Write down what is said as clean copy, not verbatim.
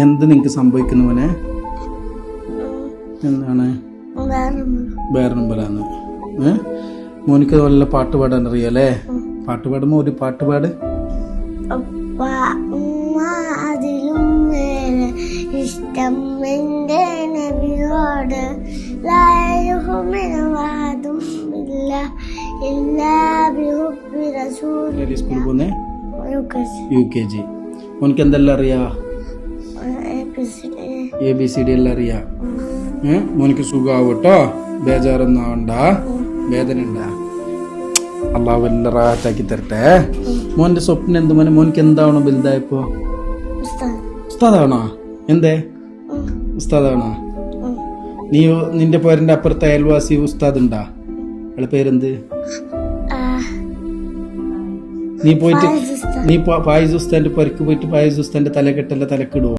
എന്ത് നിനക്ക് സംഭവിക്കുന്നു മോനെ? എന്താണ് വേറെമ്പലാന്ന്? മോനിക്ക് നല്ല പാട്ട് പാടാൻ അറിയാലേ? പാട്ട് പാടുമ്പോ ഒരു പാട്ട് പാട്. അതിലും മേലെ ഇഷ്ടം എന്റെ നബിയോട് ലായുഹുമിനവാദും ഇല്ല ഇല്ലാ ബിഹുബ്ബി റസൂലില്ലാഹ്. സ്കൂളിൽ പോന്നേ? UKG. മോനിക്ക് എന്തെല്ലാം അറിയാ? ABCD എല്ലാം അറിയാ? മോനിക്ക് സുഖാവട്ടോ, ബേജാറൊന്നും ആവണ്ട. വേദന ഉണ്ടാ? അള്ളാഹു എല്ലാം റാഹത്താക്കി തരട്ടെ. മോന്റെ സ്വപ്നം എന്ത് മോനെ? മോനിക്ക് എന്താവണം വലുതായപ്പോ? ഉസ്താദാണോ? എന്തേ ഉസ്താദാണോ? നീ നിന്റെ പേരന്റെ അപ്പുറത്തെ അയൽവാസി ഉസ്താദ് ഉണ്ടാ? അയാളെ പേരെന്ത്? നീ പോയിട്ട് ഫായിസ് ഉസ്താന്റെ പരിക്ക് പോയിട്ട് ഫായിസ് ഉസ്താന്റെ തലക്കെട്ടല്ല തലക്കിടുവോ?